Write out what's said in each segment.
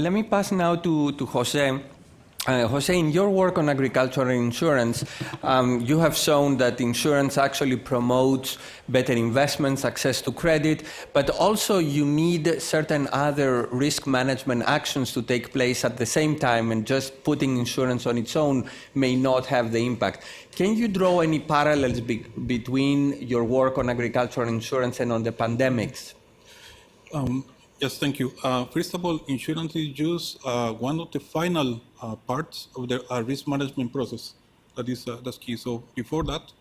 Let me pass now to Jose. Jose, in your work on agricultural insurance, you have shown that insurance actually promotes better investments, access to credit, but also you need certain other risk management actions to take place at the same time, and just putting insurance on its own may not have the impact. Can you draw any parallels between your work on agricultural insurance and on the pandemics? Yes, thank you. First of all, insurance is just one of the final parts of the risk management process. That's key. So before that,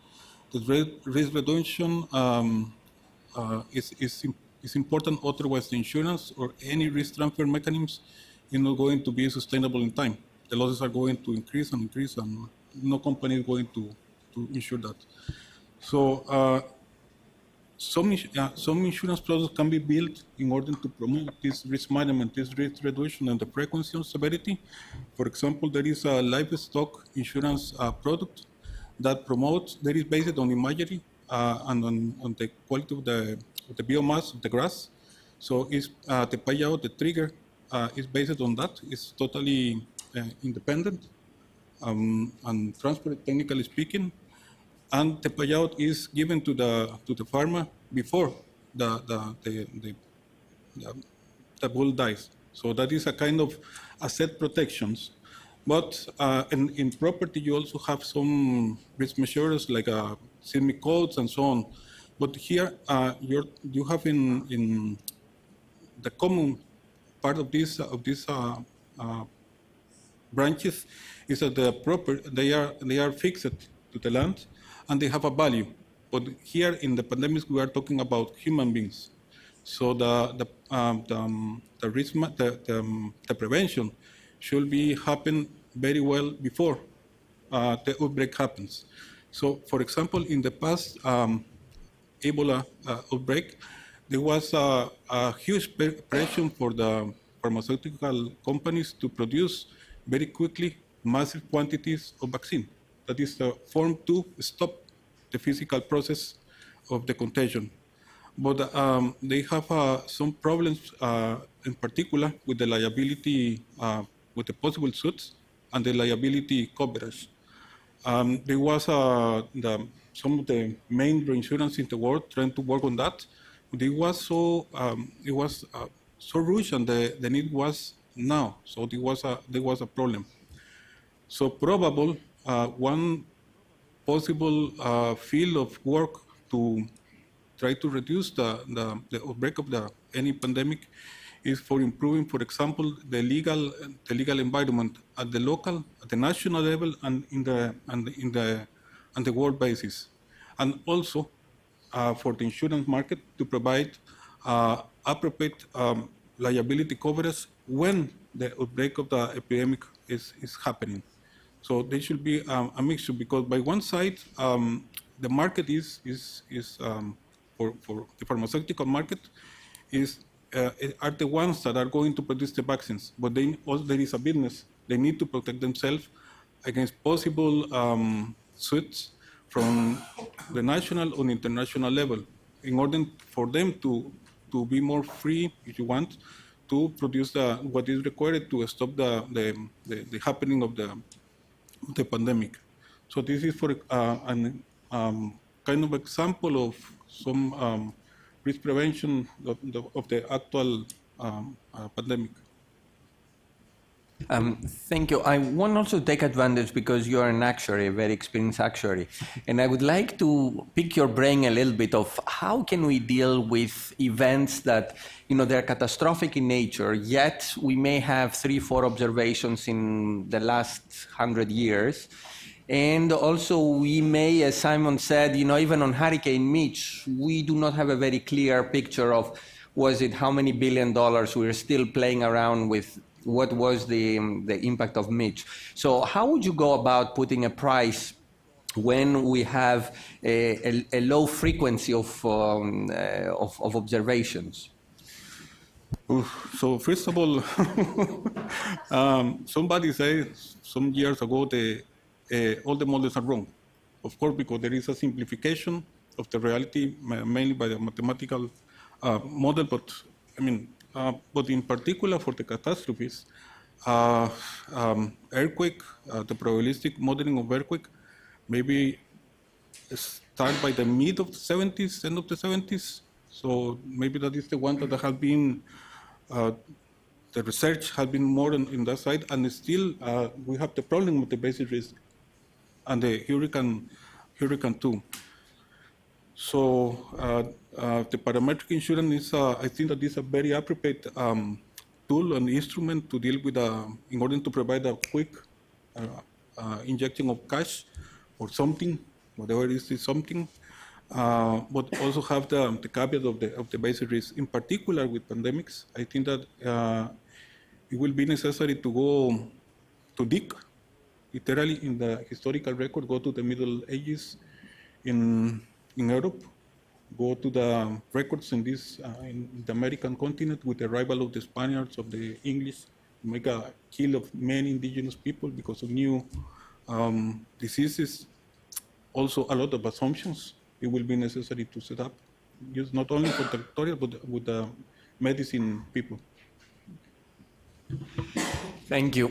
the risk reduction is important. Otherwise, the insurance or any risk transfer mechanisms is not going to be sustainable in time. The losses are going to increase and increase, and no company is going to insure that. So some insurance products can be built in order to promote this risk management, this risk reduction, and the frequency and severity. For example, there is a livestock insurance product that promotes, that is based on imagery and on the quality of the biomass of the grass. So it's, the payout, the trigger is based on that. It's totally independent and transparent, technically speaking. And the payout is given to the farmer before the bull dies. So that is a kind of asset protections. But in property, you also have some risk measures like seismic codes and so on. But here, you have in the common part of these branches is that they are fixed to the land, and they have a value. But here in the pandemics, we are talking about human beings. So the risk, the prevention should be happen very well before the outbreak happens. So, for example, in the past Ebola outbreak, there was a huge pressure for the pharmaceutical companies to produce very quickly massive quantities of vaccine. That is the form to stop the physical process of the contagion. But they have some problems, in particular, with the liability, with the possible suits and the liability coverage. There was some of the main reinsurance in the world trying to work on that. But it was so rushed, and the need was now. So there was a problem. So probable. One possible field of work to try to reduce the outbreak of any pandemic is for improving, for example, the legal environment at the local, at the national level, and in the world basis, and also for the insurance market to provide appropriate liability coverage when the outbreak of the epidemic is happening. So there should be a mixture, because by one side, the market is for the pharmaceutical market are the ones that are going to produce the vaccines, but then also there is a business. They need to protect themselves against possible suits from the national or international level, in order for them to be more free, if you want, to produce what is required to stop the happening of the pandemic. So this is for an kind of example of some risk prevention of the actual pandemic. Thank you. I want also to take advantage, because you are an actuary, a very experienced actuary, and I would like to pick your brain a little bit of how can we deal with events that, they're catastrophic in nature, yet we may have 3-4 observations in the last 100 years. And also we may, as Simon said, even on Hurricane Mitch, we do not have a very clear picture of how many $1 billion. We're still playing around with what was the impact of Mitch. So how would you go about putting a price when we have a low frequency of observations? So first of all, somebody said some years ago all the models are wrong. Of course, because there is a simplification of the reality, mainly by the mathematical model. But I mean, But in particular for the catastrophes, earthquake, the probabilistic modeling of earthquake, maybe start by the mid of the 70s, end of the 70s. So maybe that is the one that has been, the research has been more in that side, and still we have the problem with the basis risk and the hurricane 2. So the parametric insurance is, I think that is a very appropriate tool and instrument to deal with, in order to provide a quick injection of cash or something, whatever it is something, but also have the caveat of the basic risk. In particular with pandemics, I think that it will be necessary to go to dig, literally in the historical record, go to the Middle Ages in Europe, go to the records in this in the American continent with the arrival of the Spaniards, of the English, make a kill of many indigenous people because of new diseases. Also, a lot of assumptions. It will be necessary to set up, just not only for territorial, but with the medicine people. Thank you.